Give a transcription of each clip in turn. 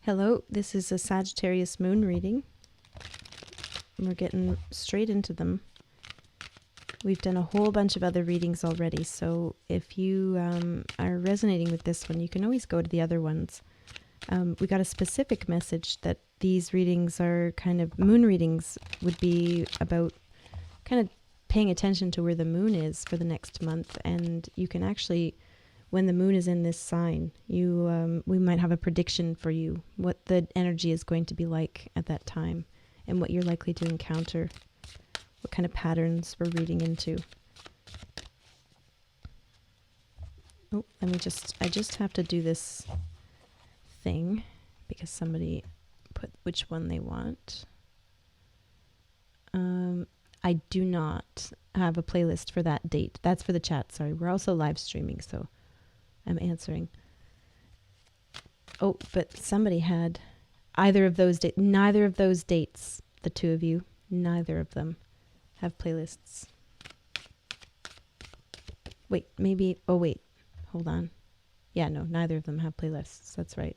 Hello, this is a Sagittarius Moon reading. We're getting straight into them. We've done a whole bunch of other readings already, so if you are resonating with this one, you can always go to the other ones. We got a specific message that these readings are kind of, moon readings would be about kind of paying attention to where the moon is for the next month, and you can actually, when the moon is in this sign, we might have a prediction for you, what the energy is going to be like at that time, and what you're likely to encounter, what kind of patterns we're reading into. Oh, I just have to do this thing because somebody put which one they want. I do not have a playlist for that date. That's for the chat, sorry. We're also live streaming, so I'm answering. Oh, but somebody had either of those dates. Neither of those dates, the two of you, neither of them have playlists. Wait, maybe, oh wait, hold on. Yeah, no, neither of them have playlists. That's right.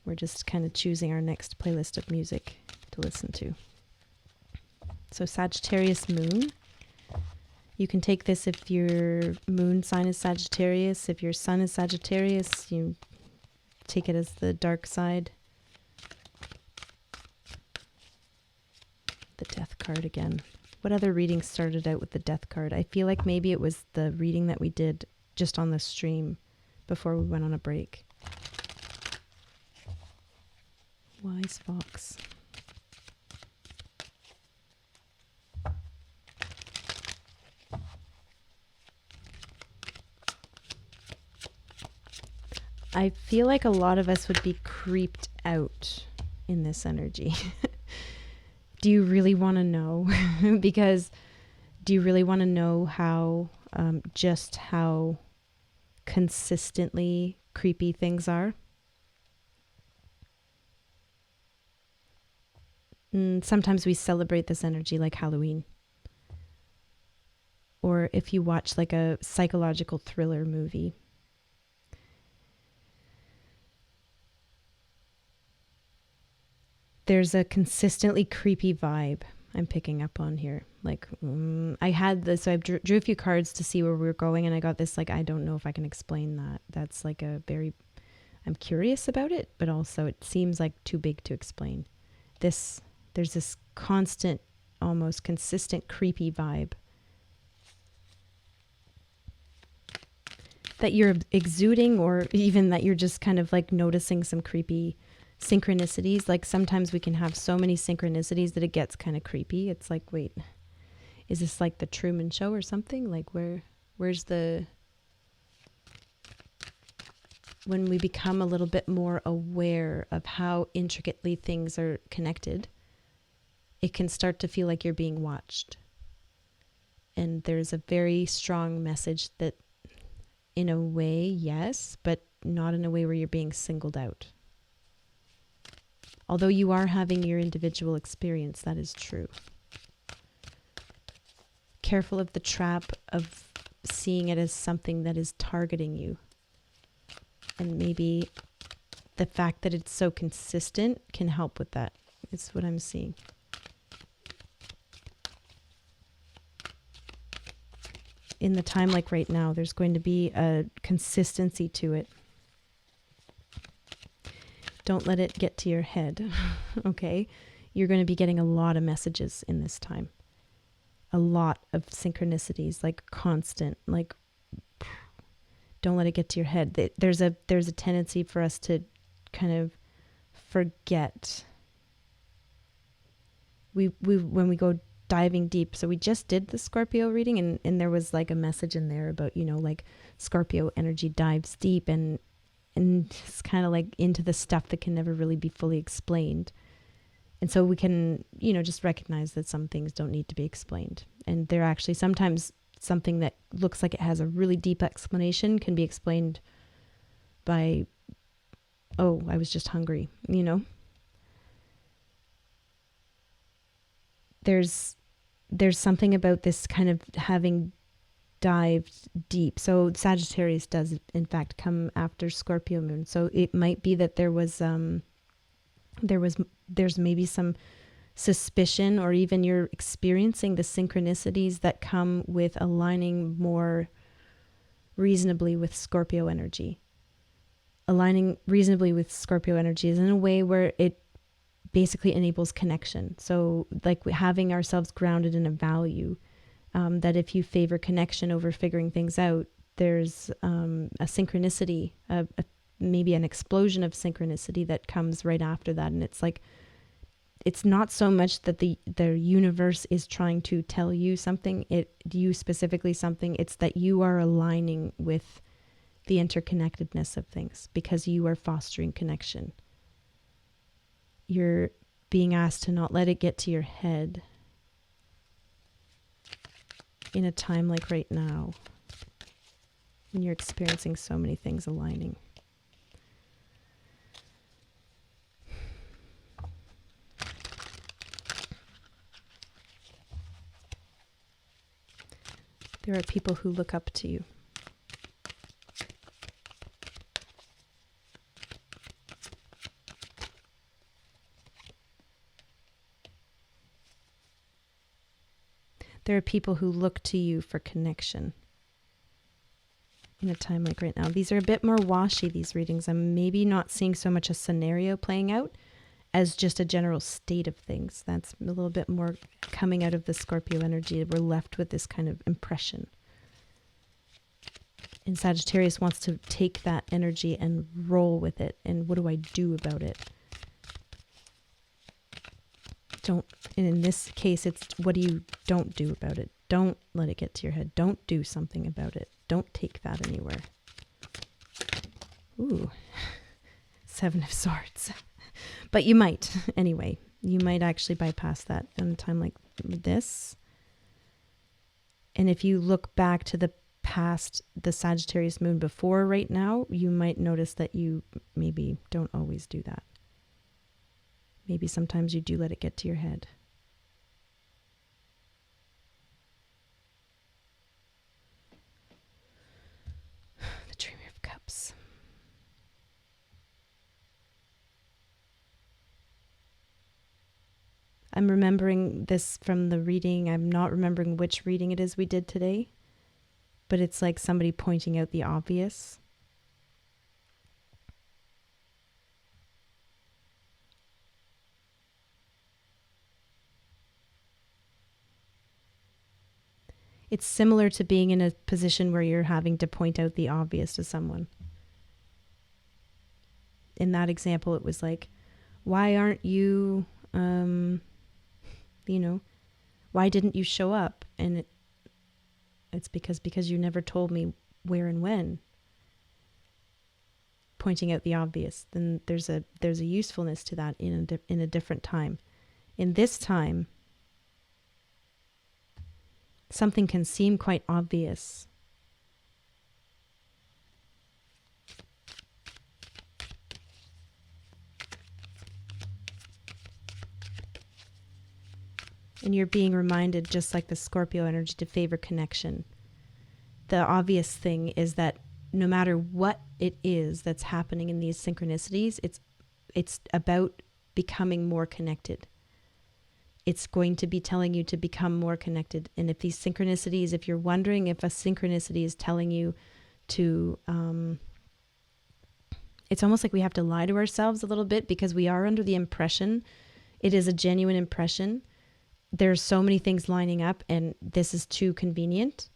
We're just kind of choosing our next playlist of music to listen to. So Sagittarius Moon. You can take this if your moon sign is Sagittarius. If your sun is Sagittarius, you take it as the dark side. The Death card again. What other reading started out with the Death card? I feel like maybe it was the reading that we did just on the stream before we went on a break. Wise Fox. I feel like a lot of us would be creeped out in this energy. Do you really want to know? Because do you really want to know how, just how consistently creepy things are? Sometimes we celebrate this energy like Halloween. Or if you watch like a psychological thriller movie. There's a consistently creepy vibe I'm picking up on here. Like, I had this, so I drew a few cards to see where we were going, and I got this, like, I don't know if I can explain that. That's like a very, I'm curious about it, but also it seems like too big to explain. There's this constant, almost consistent creepy vibe that you're exuding, or even that you're just kind of like noticing some creepy synchronicities. Like sometimes we can have so many synchronicities that it gets kind of creepy. It's like, wait, is this like the Truman Show or something? Like where's the, when we become a little bit more aware of how intricately things are connected, it can start to feel like you're being watched. And there's a very strong message that in a way, yes, but not in a way where you're being singled out. Although you are having your individual experience, that is true. Careful of the trap of seeing it as something that is targeting you. And maybe the fact that it's so consistent can help with that. It's what I'm seeing. In the time like right now, there's going to be a consistency to it. Don't let it get to your head, okay? You're going to be getting a lot of messages in this time. A lot of synchronicities, like constant, like don't let it get to your head. There's a tendency for us to kind of forget. We when we go diving deep, so we just did the Scorpio reading, and there was like a message in there about, you know, like Scorpio energy dives deep and it's kind of like into the stuff that can never really be fully explained. And so we can, you know, just recognize that some things don't need to be explained. And they're actually sometimes something that looks like it has a really deep explanation can be explained by, oh, I was just hungry, you know? There's something about this kind of having dived deep. So Sagittarius does in fact come after Scorpio moon. So it might be that there's maybe some suspicion, or even you're experiencing the synchronicities that come with aligning more reasonably with Scorpio energy. Aligning reasonably with Scorpio energy is in a way where it basically enables connection. So like having ourselves grounded in a value, that if you favor connection over figuring things out, there's a synchronicity, maybe an explosion of synchronicity that comes right after that. And it's like, it's not so much that the universe is trying to tell you something, you specifically something, it's that you are aligning with the interconnectedness of things because you are fostering connection. You're being asked to not let it get to your head in a time like right now when you're experiencing so many things aligning. There are people who look up to you. There are people who look to you for connection in a time like right now. These are a bit more washy, these readings. I'm maybe not seeing so much a scenario playing out as just a general state of things. That's a little bit more coming out of the Scorpio energy. We're left with this kind of impression. And Sagittarius wants to take that energy and roll with it. And what do I do about it? And in this case, it's what do you don't do about it? Don't let it get to your head. Don't do something about it. Don't take that anywhere. Ooh, 7 of Swords. But you might, anyway. You might actually bypass that in a time like this. And if you look back to the past, the Sagittarius moon before right now, you might notice that you maybe don't always do that. Maybe sometimes you do let it get to your head. The Dreamer of Cups. I'm remembering this from the reading. I'm not remembering which reading it is we did today, but it's like somebody pointing out the obvious. It's similar to being in a position where you're having to point out the obvious to someone. In that example, it was like, why aren't you, why didn't you show up? And it's because you never told me where and when. Pointing out the obvious. Then there's a usefulness to that in a different time. In this time, something can seem quite obvious. And you're being reminded, just like the Scorpio energy, to favor connection. The obvious thing is that no matter what it is that's happening in these synchronicities, it's about becoming more connected. It's going to be telling you to become more connected. And if these synchronicities, if you're wondering if a synchronicity is telling you to, it's almost like we have to lie to ourselves a little bit because we are under the impression, it is a genuine impression. There's so many things lining up and this is too convenient.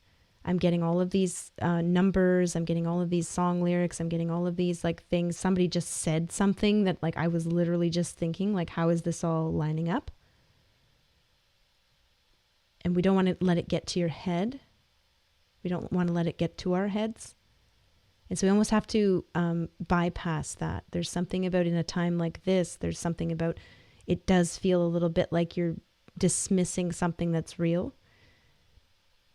I'm getting all of these numbers. I'm getting all of these song lyrics. I'm getting all of these like things. Somebody just said something that like I was literally just thinking, like, how is this all lining up? And we don't want to let it get to your head. We don't want to let it get to our heads. And so we almost have to bypass that. There's something about in a time like this, there's something about, it does feel a little bit like you're dismissing something that's real.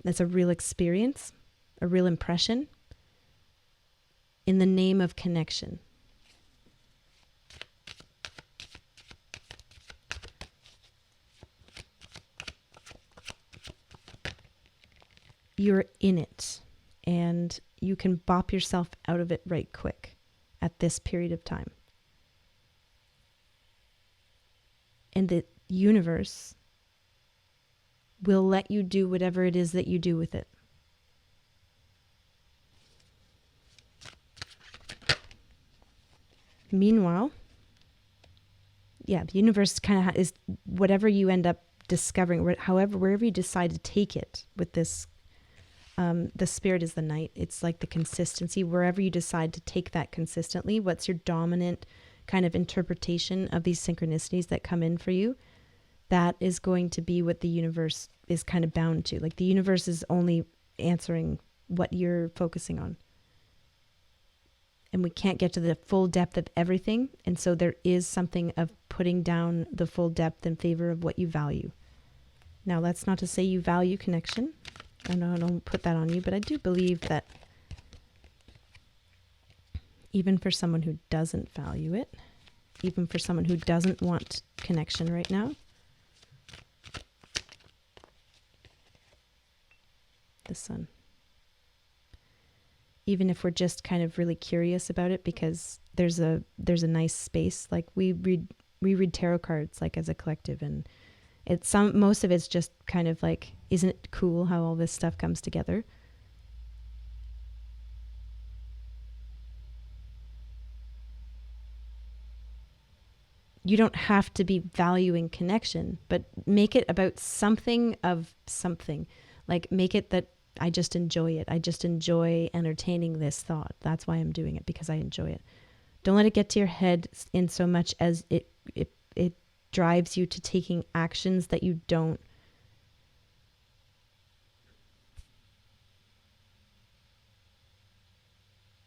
That's a real experience, a real impression, in the name of connection. you're in it and you can bop yourself out of it right quick at this period of time. And the universe will let you do whatever it is that you do with it. Meanwhile, the universe kind of is whatever you end up discovering, however, wherever you decide to take it with this, the spirit is the night. It's like the consistency, wherever you decide to take that consistently, what's your dominant kind of interpretation of these synchronicities that come in for you, that is going to be what the universe is kind of bound to. Like the universe is only answering what you're focusing on. And we can't get to the full depth of everything. And so there is something of putting down the full depth in favor of what you value. Now, that's not to say you value connection. I know I don't put that on you, but I do believe that even for someone who doesn't value it, even for someone who doesn't want connection right now, the sun. Even if we're just kind of really curious about it, because there's a nice space. Like we read tarot cards like as a collective, and most of it's just kind of like, isn't it cool how all this stuff comes together? You don't have to be valuing connection, but make it about something of something. Like make it that I just enjoy it. I just enjoy entertaining this thought. That's why I'm doing it, because I enjoy it. Don't let it get to your head in so much as it drives you to taking actions that you don't.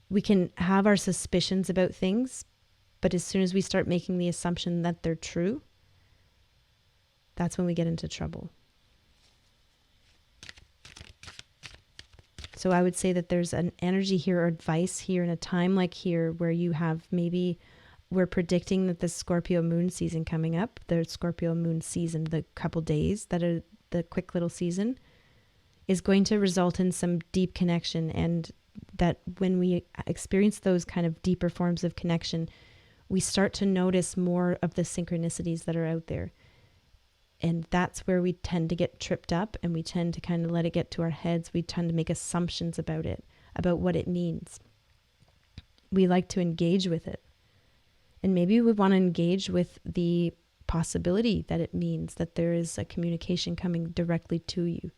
We can have our suspicions about things, but as soon as we start making the assumption that they're true, that's when we get into trouble. So I would say that there's an energy here or advice here in a time like here where you have maybe, we're predicting that the Scorpio moon season coming up, the Scorpio moon season, the couple days that are the quick little season, is going to result in some deep connection. And that when we experience those kind of deeper forms of connection, we start to notice more of the synchronicities that are out there. And that's where we tend to get tripped up, and we tend to kind of let it get to our heads. We tend to make assumptions about it, about what it means. We like to engage with it. And maybe we want to engage with the possibility that it means that there is a communication coming directly to you.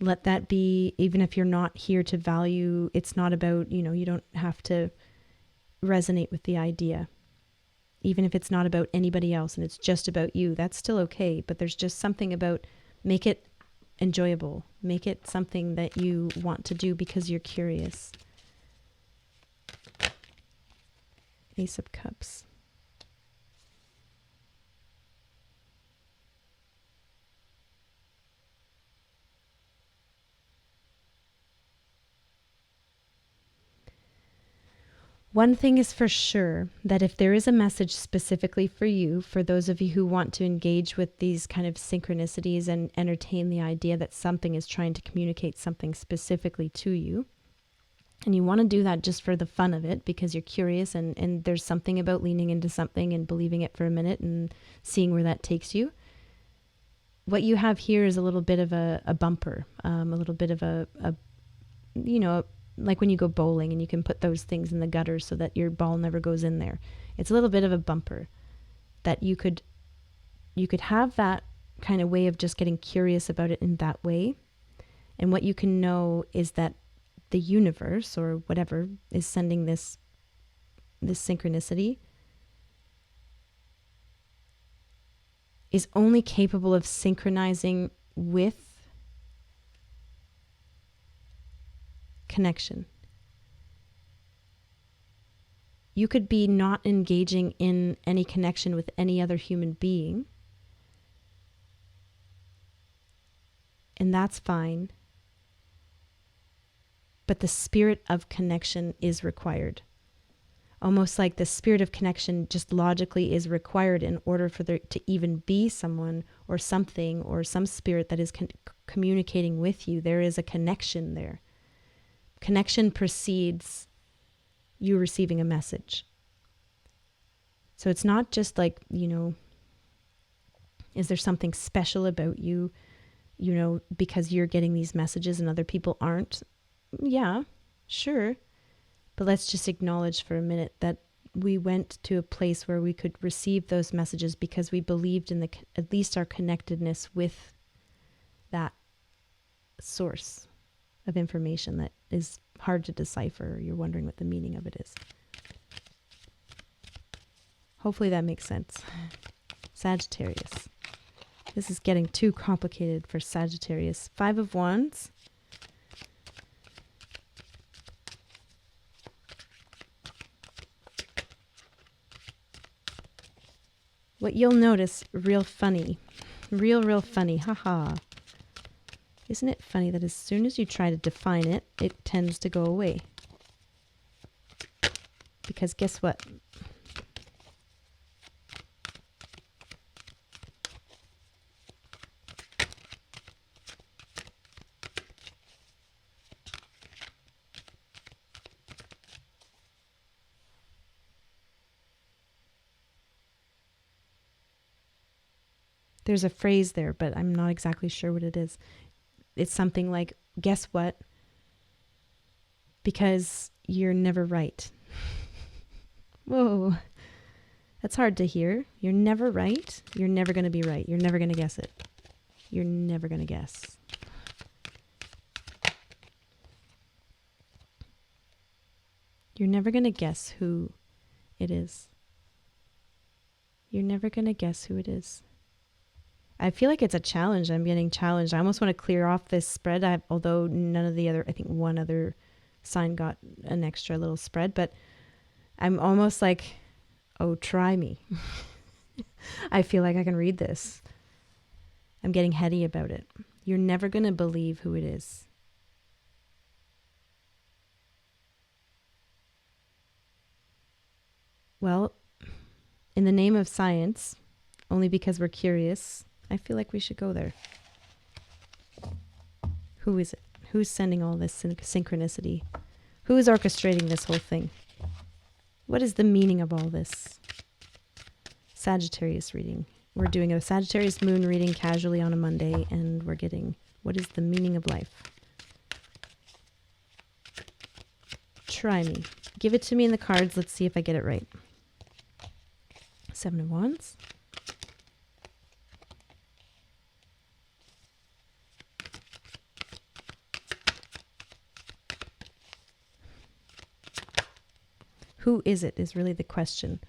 Let that be, even if you're not here to value, it's not about, you don't have to resonate with the idea. Even if it's not about anybody else and it's just about you, that's still okay. But there's just something about, make it enjoyable. Make it something that you want to do because you're curious. Ace of Cups. One thing is for sure, that if there is a message specifically for you, for those of you who want to engage with these kind of synchronicities and entertain the idea that something is trying to communicate something specifically to you, and you want to do that just for the fun of it, because you're curious and there's something about leaning into something and believing it for a minute and seeing where that takes you. What you have here is a little bit of a bumper, a little bit of a like when you go bowling and you can put those things in the gutter so that your ball never goes in there. It's a little bit of a bumper that you could have that kind of way of just getting curious about it in that way. And what you can know is that the universe or whatever is sending this synchronicity is only capable of synchronizing with connection. You could be not engaging in any connection with any other human being, and that's fine. But the spirit of connection is required. almost like the spirit of connection just logically is required in order for there to even be someone or something or some spirit that is communicating with you. There is a connection there. Connection precedes you receiving a message. So it's not just like, is there something special about you, because you're getting these messages and other people aren't? Yeah, sure. But let's just acknowledge for a minute that we went to a place where we could receive those messages because we believed in at least our connectedness with that source of information that is hard to decipher. You're wondering what the meaning of it is. Hopefully that makes sense. Sagittarius. This is getting too complicated for Sagittarius. 5 of Wands. What you'll notice, real funny, real funny, haha. Isn't it funny that as soon as you try to define it, it tends to go away? Because guess what? There's a phrase there, but I'm not exactly sure what it is. It's something like, guess what? Because you're never right. Whoa. That's hard to hear. You're never right. You're never going to be right. You're never going to guess it. You're never going to guess. You're never going to guess who it is. You're never going to guess who it is. I feel like it's a challenge. I'm getting challenged. I almost want to clear off this spread, although none of the other, I think one other sign got an extra little spread, but I'm almost like, oh, try me. I feel like I can read this. I'm getting heady about it. You're never going to believe who it is. Well, in the name of science, only because we're curious, I feel like we should go there. Who is it? Who's sending all this synchronicity? Who is orchestrating this whole thing? What is the meaning of all this? Sagittarius reading. We're doing a Sagittarius Moon reading casually on a Monday, and we're getting, what is the meaning of life? Try me. Give it to me in the cards. Let's see if I get it right. 7 of Wands. Who is it is really the question.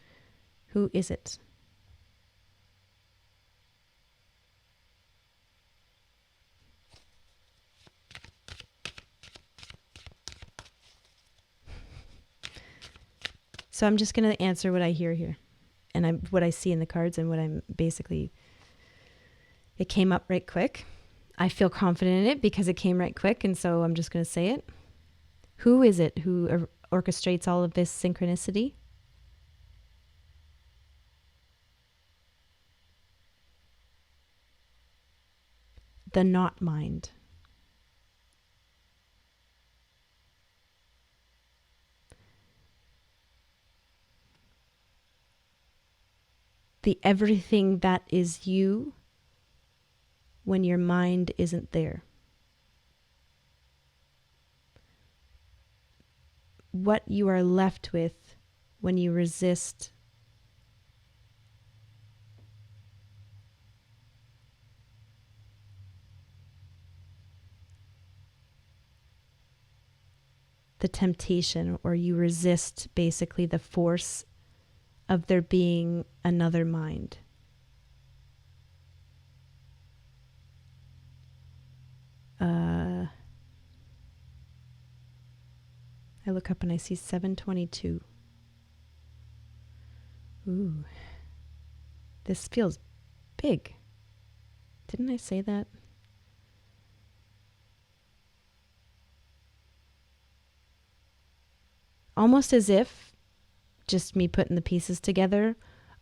Who is it? So I'm just going to answer what I hear here. And what I see in the cards and what I'm basically... It came up right quick. I feel confident in it because it came right quick. And so I'm just going to say it. Who is it who orchestrates all of this synchronicity? The not mind. The everything that is you when your mind isn't there. What you are left with when you resist the temptation, or you resist basically the force of there being another mind. I look up and I see 722. Ooh. This feels big. Didn't I say that? Almost as if just me putting the pieces together,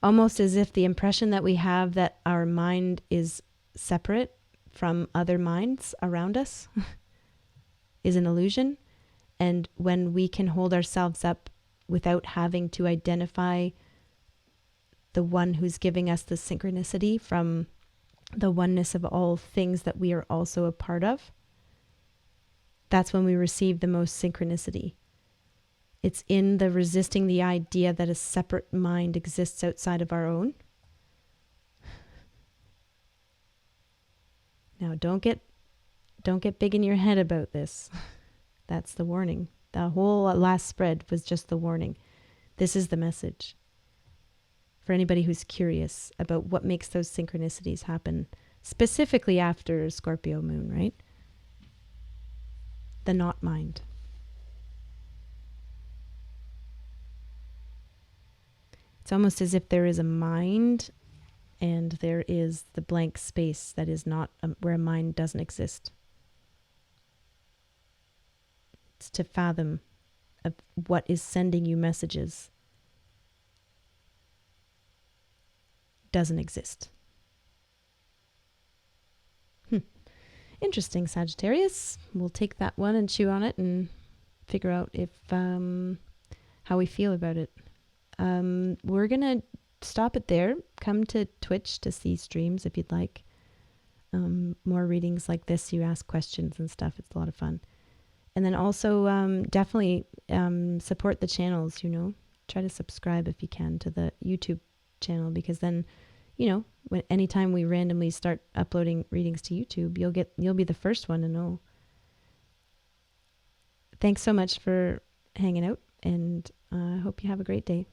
almost as if the impression that we have that our mind is separate from other minds around us is an illusion. And when we can hold ourselves up without having to identify the one who's giving us the synchronicity from the oneness of all things that we are also a part of, that's when we receive the most synchronicity. It's in the resisting the idea that a separate mind exists outside of our own. Now, don't get big in your head about this. That's the warning. The whole last spread was just the warning. This is the message. For anybody who's curious about what makes those synchronicities happen, specifically after Scorpio moon, right? The not mind. It's almost as if there is a mind and there is the blank space that is not where a mind doesn't exist. It's to fathom of what is sending you messages doesn't exist. Interesting, Sagittarius. We'll take that one and chew on it and figure out if how we feel about it. We're going to stop it there. Come to Twitch to see streams if you'd like. More readings like this. You ask questions and stuff. It's a lot of fun. And then also definitely support the channels, Try to subscribe if you can to the YouTube channel, because then, when anytime we randomly start uploading readings to YouTube, you'll be the first one to know. Thanks so much for hanging out, and I hope you have a great day.